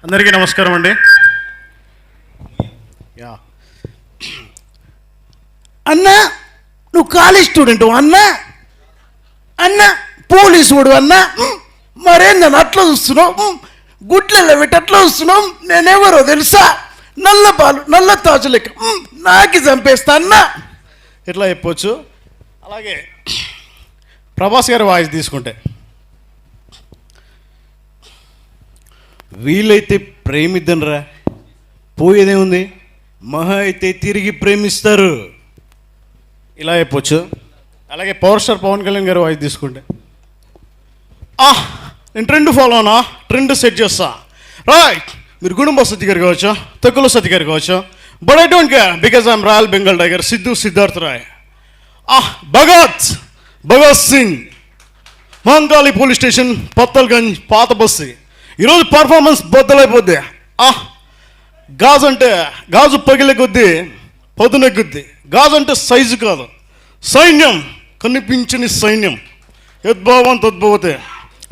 అందరికీ నమస్కారం అండి. అన్నా నువ్వు కాలేజ్ స్టూడెంట్ అన్నా అన్న పోలీసు వాడు అన్నా మరేందని అట్లా చూస్తున్నావు, గుడ్లలో పెట్టి అట్లా చూస్తున్నావు, నేనెవరో తెలుసా, నల్ల పాలు నల్ల తాజు లెక్క నాకి చంపేస్తా అన్నా ఇట్లా చెప్పొచ్చు. అలాగే ప్రభాస్ గారి వాయిస్ తీసుకుంటే, వీలైతే ప్రేమిద్దనరా, పోయేదేముంది, మహా అయితే తిరిగి ప్రేమిస్తారు, ఇలా చెప్పొచ్చు. అలాగే పవర్ స్టార్ పవన్ కళ్యాణ్ గారి వాయిస్ తీసుకుంటే, నేను ట్రెండ్ ఫాలో అవునా, ట్రెండ్ సెట్ చేస్తా, రైట్, మీరు గుడుంబ సత్య గారు కావచ్చు, తక్కువ సత్య గారు కావచ్చు, but I don't care because I'm royal Bengal tiger Siddharth Roy, Bhagat Singh, Mahankali police station, Pattalganj, పాత బస్సి. ఈరోజు పర్ఫార్మెన్స్ బద్దలైపోద్ది. గాజు అంటే గాజు పగిలే కొద్దీ పదునెగ్గుద్ది. గాజు అంటే సైజు కాదు, సైన్యం, కనిపించని సైన్యం. యద్భావం తద్భవతే.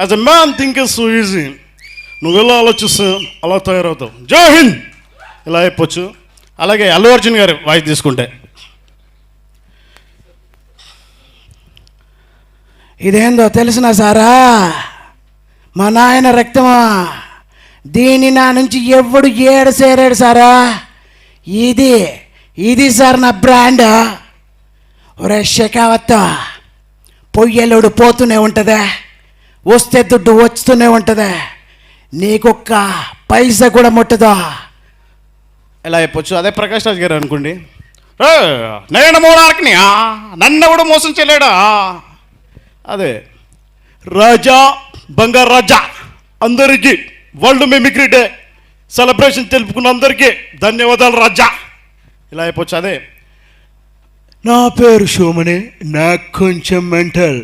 As a man think is so easy. నువ్వు ఎలా ఆలోచిస్తే అలా తయారవుతావు. జై హింద్, ఇలా చెప్పొచ్చు. అలాగే అల్లు అర్జున్ గారి వాయిస్ తీసుకుంటే, ఇదేందో తెలిసిన సారా, మా నాయన రక్తమా, దీన్ని నా నుంచి ఎవడు ఏడసేరాడు సారా, ఇది సార్ నా బ్రాండ్. ఒరే షెకావత్త, పొయ్యలుడు పోతూనే ఉంటుందే, వస్తే దుడ్డు వస్తూనే ఉంటుందే, నీకొక్క పైసా కూడా ముట్టదా, ఇలా చెప్పొచ్చు. అదే ప్రకాష్ రాజ్ గారు అనుకోండి, నేను మోనార్క్ని, నన్నెవడు మోసం చేయలేడా, అదే రాజా, బంగారు రాజా, అందరికీ వరల్డ్ మిమిక్రీ డే సెలబ్రేషన్ తెలుపుకున్న అందరికీ ధన్యవాదాలు రాజా, ఇలా అయిపోవచ్చు. అదే నా పేరు సోమని, నాకు కొంచెం మెంటల్,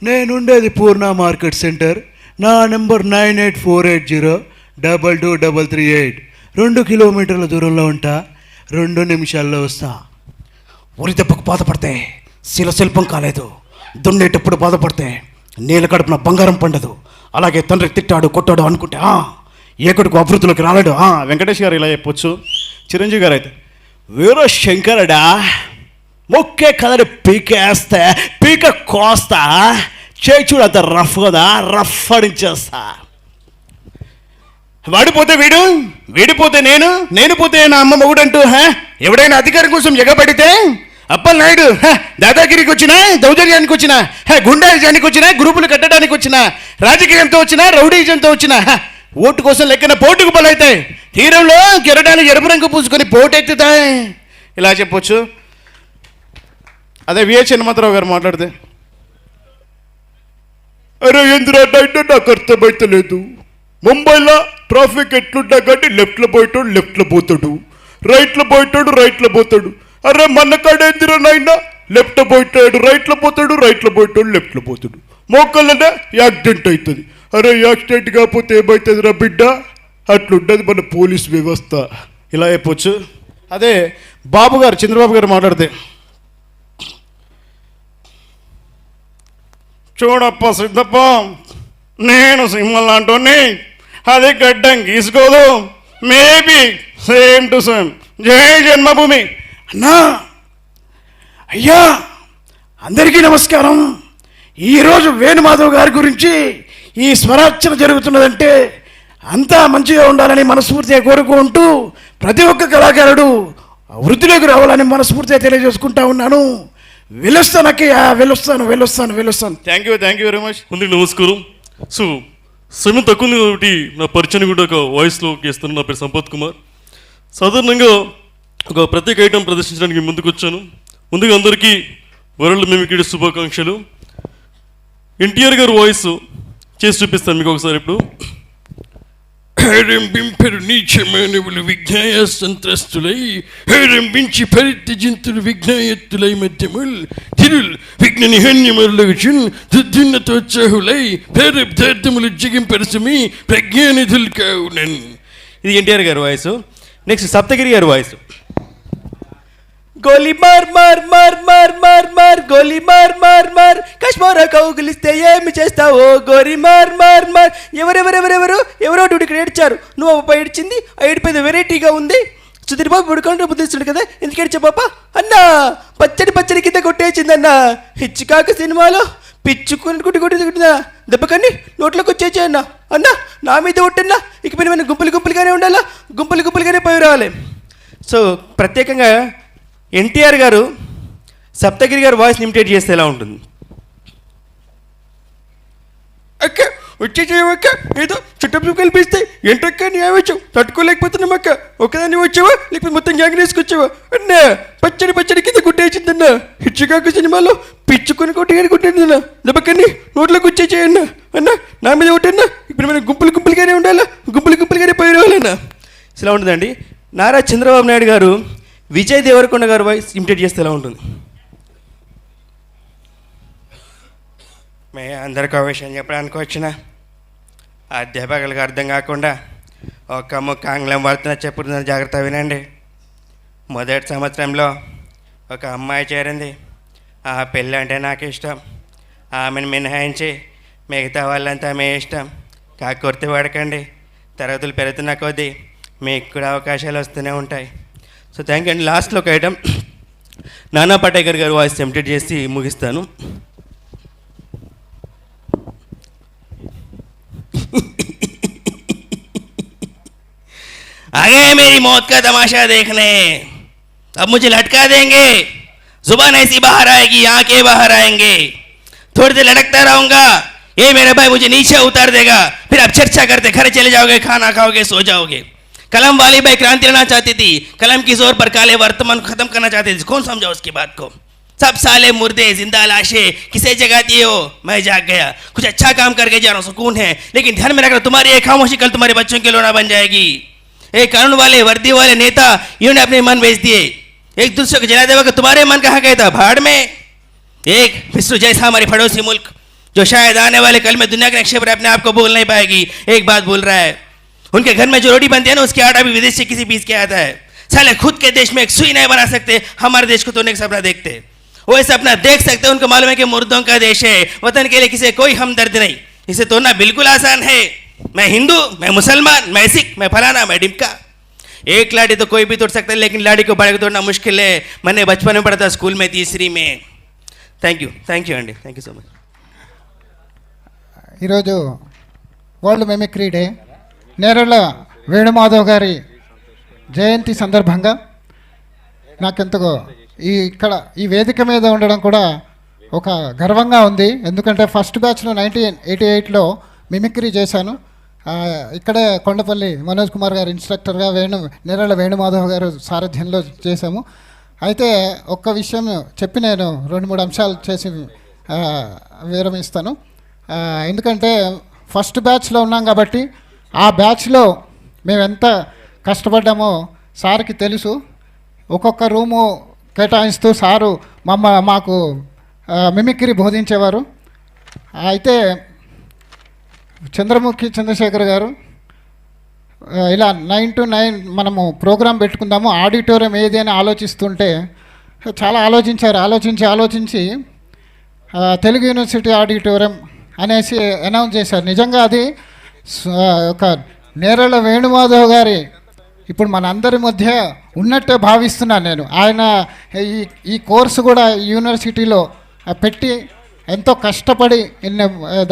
నేనుండేది పూర్ణ మార్కెట్ సెంటర్, నా నెంబర్ 9848022338, 2 కిలోమీటర్ల దూరంలో ఉంటా, 2 నిమిషాల్లో వస్తా. ఉరి దెబ్బకు బాధపడితే శిల్పం కాలేదు, దున్నేటప్పుడు బాధపడితే నీళ్ళ కడుపున బంగారం పండదు. అలాగే తండ్రి తిట్టాడు కొట్టాడు అనుకుంటే ఏకడుకు అభివృద్ధిలోకి రాలేడు. వెంకటేష్ గారు ఇలా చెప్పొచ్చు. చిరంజీవి గారు అయితే, వీర శంకరడా, మొక్కే కదడి పీకేస్తే పీక కోస్తా, చేచుడు అంత రఫ్ కదా, రఫ్ అడించేస్తా. వాడిపోతే వీడు, వీడిపోతే నేను పోతే నా అమ్మ మొగుడంటూ ఎవడైనా అధికారం కోసం ఎగబడితే అప్పలనాయుడు దాదాగిరికి వచ్చినా, దౌర్జన్యానికి వచ్చినా, గుండాయిజానికి వచ్చినా, గ్రూపులు కట్టడానికి వచ్చినా, రాజకీయంతో వచ్చినా, రౌడీజంతో వచ్చినా, ఓటు కోసం లెక్కన పోటుకు బలవుతాయి, తీరంలో కెరటాలు ఎరుపు రంగు పూసుకొని పోటెత్తుతాయి, ఇలా చెప్పొచ్చు. అదే విహెచ్ హనుమంతరావు గారు మాట్లాడితే, అరే ఎందురా అంటే నాకు అర్థమైతలేదు, ముంబైలో ట్రాఫిక్ ఎట్లుంటా కానీ లెఫ్ట్లో పోయేటోడు లెఫ్ట్లో పోతాడు, రైట్లో పోయేటోడు రైట్లో పోతాడు. అరే మన కాడ ఎందురా నాయన, లెఫ్ట్ పోయిటాడు రైట్లో పోతాడు, రైట్లో పోయిటాడు లెఫ్ట్లో పోతాడు, మోకళ్ళనే యాక్సిడెంట్ అవుతుంది. అరే యాక్సిడెంట్ కాకపోతే ఏమవుతుందిరా బిడ్డ, అట్లుంటుంది మన పోలీస్ వ్యవస్థ, ఇలా చెప్పొచ్చు. అదే బాబు గారు, చంద్రబాబు గారు మాట్లాడితే, చూడప్ప సిద్ధప్ప, నేను సింహం లాంటి అది గడ్డం గీసుకోదు, మేబీ సేమ్ టు సేమ్, జై జన్మభూమి. అన్నా, అయ్యా, అందరికీ నమస్కారం. ఈరోజు వేణుమాధవ్ గారి గురించి ఈ స్వరార్చన జరుగుతున్నదంటే అంతా మంచిగా ఉండాలని మనస్ఫూర్తిగా కోరుకుంటూ ప్రతి ఒక్క కళాకారుడు వృద్ధిలోకి రావాలని మనస్ఫూర్తిగా తెలియజేసుకుంటా ఉన్నాను. వెళ్ళొస్తానక్కయ్యా, వెళ్ళొస్తాను. Thank you very much. అందరికీ నమస్కారం. సో సమయం తక్కువ ఉంది కాబట్టి నా పరిచయం కూడా ఒక వాయిస్లో చేస్తాను. నా పేరు సంపత్ కుమార్. సాధారణంగా ఒక ప్రత్యేక ఐటమ్ ప్రదర్శించడానికి ముందుకు వచ్చాను. ముందుగా అందరికీ వరల్డ్ మిమిక్రీ డే శుభాకాంక్షలు. ఎన్టీఆర్ గారు వాయిస్ చేసి చూపిస్తాను మీకు ఒకసారి. ఇప్పుడు హేరంబింపెరు నీచ మానవులు విజ్ఞాయ సంత్రస్తులై, హేరంబించి పరిత్య జంతులు విజ్ఞాయత్తులై మధ్యముల్ తిరుల్ విఘ్న నిహన్యమరులగుచున్ దుర్దిన్నతోత్సాహులై పేరబ్దార్థములు జగింపరసమి ప్రజ్ఞానిధులు కావునన్. ఇది ఎన్టీఆర్ గారి వాయిస్. నెక్స్ట్ సప్తగిరి గారి వాయిస్. గోలీ మార్ మార్ మార్ మార్ మార్ మార్ గోలీ మార్ మార్ మార్ కశ్మీర కౌగులిస్తే ఏమి చేస్తావో గోరి మార్ మార్ మార్. ఎవరెవరెవరెవరు ఎవరో ఇక్కడ ఏడ్చారు. నువ్వు అప్ప ఏడ్చింది, ఆ ఏడిపోయింది వెరైటీగా ఉంది. సుధీర్ బాబు పడుకుంటూ బుద్ధిస్తాడు కదా, ఎందుకు ఏడ్చా పాప అన్నా? పచ్చడి పచ్చడి కింద కొట్టేసిందన్నా. హిచ్చికాక సినిమాలో పిచ్చుకుని కొట్టిందా దెబ్బకని నోట్లోకి వచ్చేచ్చా అన్న. అన్నా నా మీద ఒట్టన్నా, ఇక మీద గుంపులు గుంపులుగానే ఉండాలా, గుంపులు గుంపులుగానే పోయి రావాలి. సో ప్రత్యేకంగా ఎన్టీఆర్ గారు సప్తగిరి గారు వాయిస్ ఇమిటేట్ చేస్తే ఎలా ఉంటుంది? అక్క వచ్చేసేవక్క, ఏదో చుట్టూ కల్పిస్తే ఏంటక్క నీ ఆవేశం తట్టుకోలేకపోతున్నాం అక్క. ఒకదాన్ని వచ్చావా లేకపోతే మొత్తం గ్యాంగ్ వేసుకొచ్చావా అన్నా? పచ్చడి పచ్చడి కింద కొట్టేసిందన్న. హిచ్చికాకు సినిమాలో పిచ్చుకొని కొట్టేసిందన్న. దెబ్బకన్ని నోట్లోకి వచ్చేసేయన్నా. అన్నా నా మీద ఒకటన్నా, ఇప్పుడు మనం గుంపులు గుంపులుగానే ఉండాలా, గుంపులు గుంపులుగానే పోయి రావాలన్నా. ఇలా ఉంటుందండి. నారా చంద్రబాబు నాయుడు గారు విజయ్ దేవరకొండ గారు వాయిస్ ఇమిటేట్ చేస్తే ఎలా ఉంటుంది? మే అందరికీ ఒక విషయం చెప్పడానికి వచ్చిన అధ్యాపకులకు అర్థం కాకుండా ఒక ముక్క ఆంగ్లం వాడుతున్న చెప్పుతున్న జాగ్రత్త వినండి. మొదటి సంవత్సరంలో ఒక అమ్మాయి చేరింది. ఆ పెళ్ళి అంటే నాకు ఇష్టం. ఆమెను మినహాయించి మిగతా వాళ్ళంతా మీ ఇష్టం. కాకుర్తి పడకండి, తరగతులు పెరుగుతున్న కొద్దీ మీకు కూడా అవకాశాలు వస్తూనే ఉంటాయి. సో థ్యాంక్ యూ అండి. లాస్ట్లో ఒక ఐటమ్ నానా పటేకర్ గారు వాయిస్ ఇమిటేట్ చేసి ముగిస్తాను. आ गए मेरी मौत का तमाशा देखने, अब मुझे लटका देंगे, जुबान ऐसी बाहर आएगी, आंखें बाहर आएंगे, थोड़ी देर लटकता रहूंगा, ये मेरे भाई मुझे नीचे उतार देगा, फिर आप चर्चा करते घर चले जाओगे, खाना खाओगे, सो जाओगे. कलम वाली भाई क्रांति लाना चाहती थी, कलम की जोर पर काले वर्तमान को खत्म करना चाहती थी. कौन समझा उसकी बात को? सब साले मुर्दे जिंदा लाशें किसे जगाती हो? मैं जाग गया, कुछ अच्छा काम करके जा रहा हूँ, सुकून है. लेकिन ध्यान में रखना, तुम्हारी एक खामोशी कल तुम्हारे बच्चों के लोना बन जाएगी. एक कानून वाले वर्दी वाले नेता इन्होंने अपने मन बेच दिए. एक दूसरे को जला देगा कि तुम्हारे मन कहाँ गया था? भाड़ में. एक विश्व जैसा हमारे पड़ोसी मुल्क जो शायद आने वाले कल में दुनिया के नक्शे पर अपने आप को बोल नहीं पाएगी, एक बात बोल रहा है. उनके घर में जो रोटी बनती है ना, उसकी आटा भी विदेश से किसी पीस के आता है. साले खुद के देश में एक सुई नहीं बना सकते, हमारे देश को तोड़ने का सपना देखते. वो ऐसा सपना देख सकते हैं, उनको मालूम है कि मुर्दों का देश है, वतन के लिए किसी कोई हमदर्द नहीं. इसे तोड़ना बिल्कुल आसान है. मैं हिंदू, मैं मुसलमान, मैं सिख, मैं फलाना, मैं डिमका. एक लाठी तो कोई भी तोड़ सकता है, लेकिन लाठी को बड़े को तोड़ना मुश्किल है. मैंने बचपन में पढ़ा था स्कूल में, तीसरी में. థ్యాంక్ యూ అండి. Thank you so much. ఈరోజు వరల్డ్ మిమిక్రీ డే, నేరళ్ళ వేణుమాధవ్ గారి జయంతి సందర్భంగా నాకెంతగో ఇక్కడ ఈ వేదిక మీద ఉండడం కూడా ఒక గర్వంగా ఉంది. ఎందుకంటే ఫస్ట్ బ్యాచ్లో 1988లో మిమిక్రీ చేశాను. ఇక్కడే కొండపల్లి మనోజ్ కుమార్ గారు ఇన్స్ట్రక్టర్గా, నేరళ్ళ వేణుమాధవ్ గారు సారథ్యంలో చేశాము. అయితే ఒక్క విషయం చెప్పి నేను 2-3 అంశాలు చేసి విరమిస్తాను. ఎందుకంటే ఫస్ట్ బ్యాచ్లో ఉన్నాం కాబట్టి ఆ బ్యాచ్లో మేము ఎంత కష్టపడ్డామో సార్కి తెలుసు. ఒక్కొక్క రూము కేటాయిస్తూ సారు మాకు మిమిక్రీ బోధించేవారు. అయితే చంద్రశేఖర్ గారు ఇలా 9 to 9 మనము ప్రోగ్రాం పెట్టుకుందాము, ఆడిటోరియం ఏది అని ఆలోచిస్తుంటే చాలా ఆలోచించి తెలుగు యూనివర్సిటీ ఆడిటోరియం అనేసి అనౌన్స్ చేశారు. నిజంగా అది ఒక నేరళ్ళ వేణుమాధవ్ గారి ఇప్పుడు మన అందరి మధ్య ఉన్నట్టే భావిస్తున్నాను నేను. ఆయన ఈ కోర్సు కూడా యూనివర్సిటీలో పెట్టి ఎంతో కష్టపడి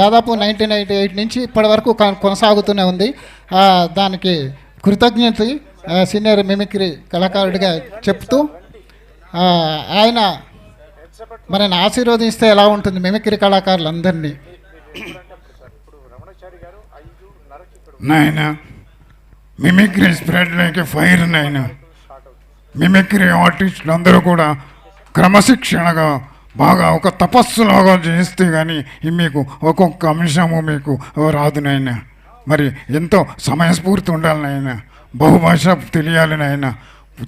దాదాపు 1998 నుంచి ఇప్పటి వరకు కొనసాగుతూనే ఉంది. దానికి కృతజ్ఞత సీనియర్ మిమిక్రీ కళాకారుడిగా చెప్తూ ఆయన మనని ఆశీర్వదిస్తే ఎలా ఉంటుంది మిమిక్రీ కళాకారులందరినీ. నాయన మిమిక్రీ స్ప్రెడ్ లైక్ ఫైర్. నాయన మిమిక్రీ ఆర్టిస్టులు అందరూ కూడా క్రమశిక్షణగా బాగా ఒక తపస్సులాగా చేస్తే కానీ మీకు ఒక్కొక్క అంశము మీకు రాదు నాయన. మరి ఎంతో సమయస్ఫూర్తి ఉండాలి నాయన, బహుభాష తెలియాలి నాయన.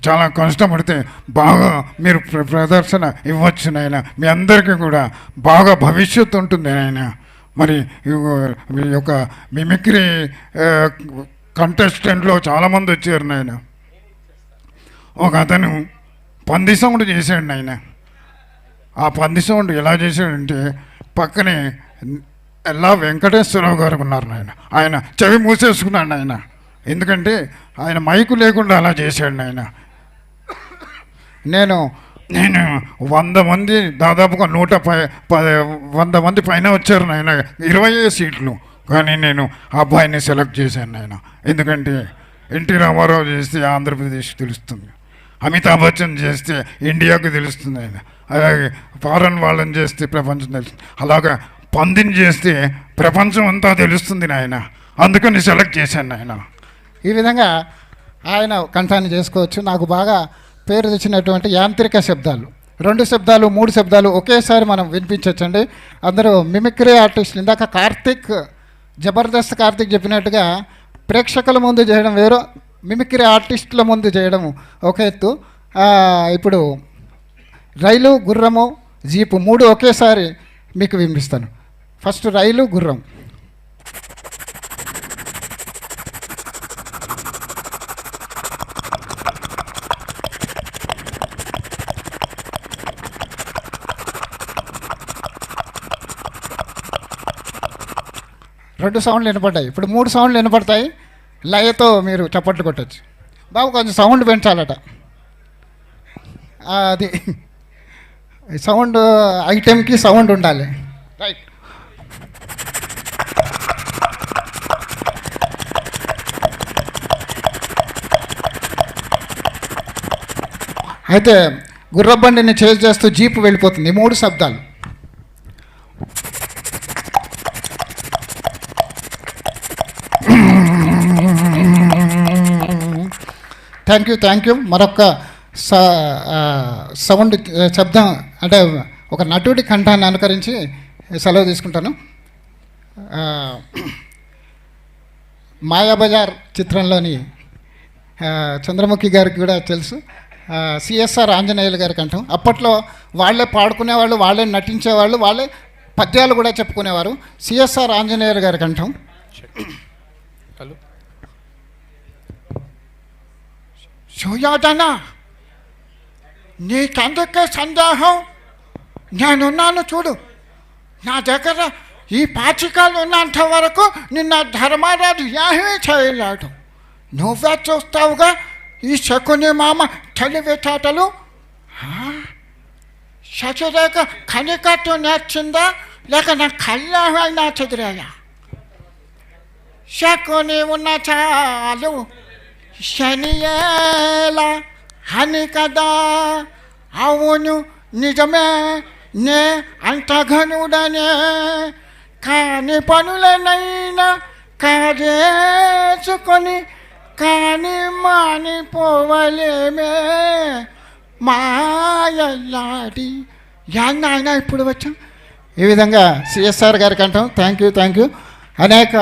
చాలా కష్టపడితే బాగా మీరు ప్రదర్శన ఇవ్వచ్చు నాయన. మీ అందరికీ కూడా బాగా భవిష్యత్తు ఉంటుంది నాయన. మరి ఈ యొక్క మిమిక్రీ కంటెస్టెంట్లో చాలామంది వచ్చారు నాయన. ఒక అతను పంది సౌండ్ చేశాడు ఆయన. ఆ పంది సౌండ్ ఎలా చేశాడంటే పక్కనే ఎలా వెంకటేశ్వరరావు గారు ఉన్నారు నాయన. ఆయన చెవి మూసేసుకున్నాడు ఆయన, ఎందుకంటే ఆయన మైకు లేకుండా అలా చేశాడు ఆయన. నేను 100 మంది దాదాపుగా 100 మంది పైన వచ్చారు నాయన, 20 సీట్లు. కానీ నేను ఆ అబ్బాయిని సెలెక్ట్ చేశాను నాయన, ఎందుకంటే ఎన్టీ రామారావు చేస్తే ఆంధ్రప్రదేశ్ తెలుస్తుంది, అమితాబ్ బచ్చన్ చేస్తే ఇండియాకు తెలుస్తుంది ఆయన, అలాగే ఫారెన్ వాళ్ళని చేస్తే ప్రపంచం తెలుస్తుంది, అలాగా పందిని చేస్తే ప్రపంచం అంతా తెలుస్తుంది నాయన. అందుకని సెలెక్ట్ చేశాను నాయన. ఈ విధంగా ఆయన కంఠాన్ని చేసుకోవచ్చు. నాకు బాగా పేరు తెచ్చినటువంటి యాంత్రిక శబ్దాలు, 2 శబ్దాలు 3 శబ్దాలు ఒకేసారి మనం వినిపించవచ్చండి. అందరూ మిమిక్రీ ఆర్టిస్టులు. ఇందాక కార్తిక్, జబర్దస్త్ కార్తిక్ చెప్పినట్టుగా ప్రేక్షకుల ముందు చేయడం వేరు, మిమిక్రీ ఆర్టిస్టుల ముందు చేయడం ఒక ఎత్తు. ఇప్పుడు రైలు, గుర్రము, జీపు 3 ఒకేసారి మీకు వినిపిస్తాను. ఫస్ట్ రైలు, గుర్రం. రెండు సౌండ్లు వినపడ్డాయి, ఇప్పుడు 3 సౌండ్లు వినపడతాయి. లయతో మీరు చప్పట్లు కొట్టచ్చు. బాబు కొంచెం సౌండ్ పెంచాలట, అది సౌండ్ ఐటెంకి సౌండ్ ఉండాలి. రైట్. అయితే గుర్రబండిని చేజ్ చేస్తూ జీపు వెళ్ళిపోతుంది. 3 శబ్దాలు. Thank you. మరొక సౌండ్ శబ్దం అంటే ఒక నటుడి కంఠాన్ని అనుకరించి సెలవు తీసుకుంటాను. మాయాబజార్ చిత్రంలోని చంద్రముఖి గారికి కూడా తెలుసు, సిఎస్ఆర్ ఆంజనేయులు గారి కంఠం. అప్పట్లో వాళ్ళే పాడుకునేవాళ్ళు, వాళ్ళే నటించేవాళ్ళు, వాళ్ళే పద్యాలు కూడా చెప్పుకునేవారు. సిఎస్ఆర్ ఆంజనేయులు గారి కంఠం. సుయోధన, నీకెందుకే సందేహం? నేనున్నాను చూడు. నా దగ్గర ఈ పాచికాలు ఉన్నంత వరకు నిన్న ధర్మరాజు ఏమీ చేయలేడు. నువ్వే చూస్తావుగా ఈ శకుని మామ తెలివితేటలు. శశిరేఖ కనికట్టు నేర్చిందా లేక నా కళ్ళైనా చెదిరాయా? శకుని ఉన్న చాలు శనియేలా అని కదా. అవును నిజమే, నే అంత ఘనుడనే, కాని పనులనైనా కాదేసుకొని కాని మానిపోవలేమే మాయలాడి. నాయన ఇప్పుడు వచ్చాం. ఈ విధంగా సిఎస్ఆర్ గారి కంటాం. Thank you. అనేక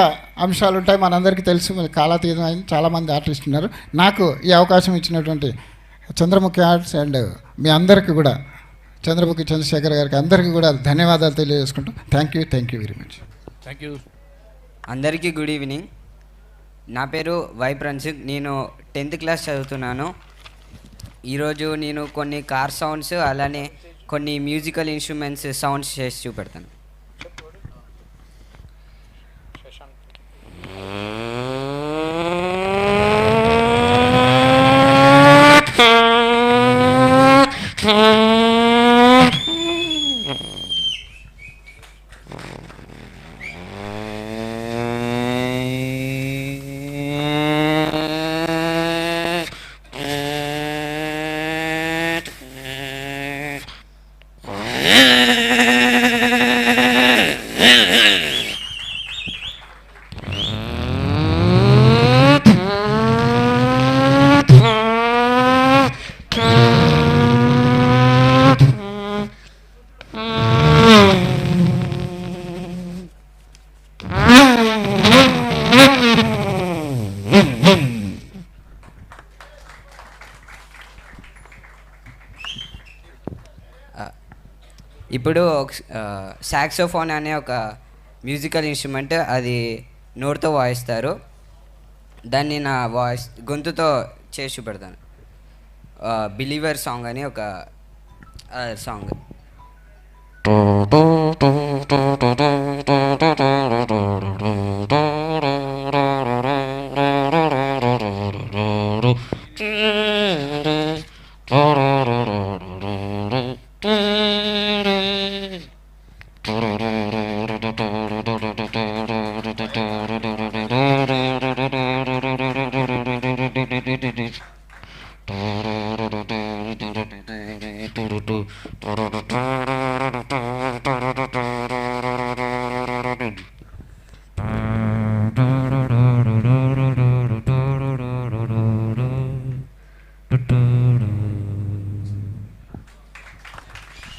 అంశాలు ఉంటాయి, మనందరికీ తెలుసు. కాలాతీతం అయింది, చాలామంది ఆర్టిస్టులు ఉన్నారు. నాకు ఈ అవకాశం ఇచ్చినటువంటి చంద్రముఖి ఆర్ట్స్ అండ్ మీ అందరికీ కూడా, చంద్రముఖి చంద్రశేఖర్ గారికి అందరికీ కూడా ధన్యవాదాలు తెలియజేసుకుంటాం. Thank you very much. Thank you. అందరికీ గుడ్ ఈవినింగ్. నా పేరు వై ప్రణ్సిక్. నేను 10th క్లాస్ చదువుతున్నాను. ఈరోజు నేను కొన్ని కార్ సౌండ్స్ అలానే కొన్ని మ్యూజికల్ ఇన్స్ట్రుమెంట్స్ సౌండ్స్ చేసి చూపెడతాను. ఇప్పుడు సాక్సోఫోన్ అనే ఒక మ్యూజికల్ ఇన్స్ట్రుమెంట్, అది నోటితో వాయిస్తారు. దాన్ని నా వాయిస్ గొంతుతో చేసి చూపెడతాను. బిలీవర్ సాంగ్ అని ఒక song.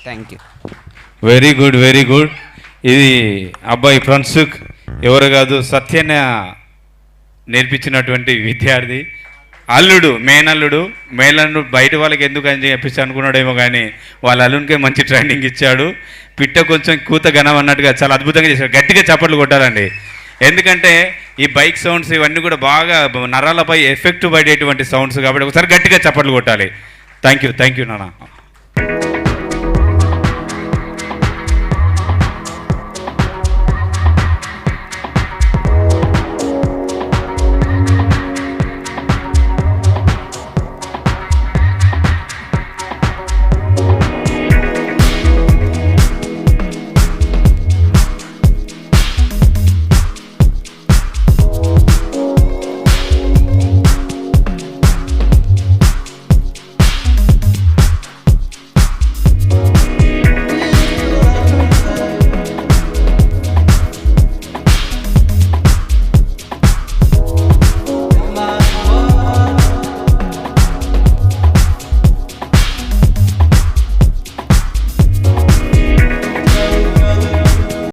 Thank you. Very good, very good. ఇది అబ్బాయి ఫ్రాన్సుక్ ఎవరు కాదు, సత్యన నేర్పించినటువంటి విద్యార్థి. అల్లుడు, మేనల్లుడు బయట వాళ్ళకి ఎందుకు అని చెప్పేసి అనుకున్నాడేమో కానీ వాళ్ళ అల్లునికే మంచి ట్రైనింగ్ ఇచ్చాడు. పిట్ట కొంచెం కూత ఘనం అన్నట్టుగా చాలా అద్భుతంగా చేశాడు. గట్టిగా చప్పట్లు కొట్టాలండి. ఎందుకంటే ఈ బైక్ సౌండ్స్ ఇవన్నీ కూడా బాగా నరాలపై ఎఫెక్ట్ పడేటువంటి సౌండ్స్ కాబట్టి ఒకసారి గట్టిగా చప్పట్లు కొట్టాలి. థ్యాంక్ యూ నాన్న.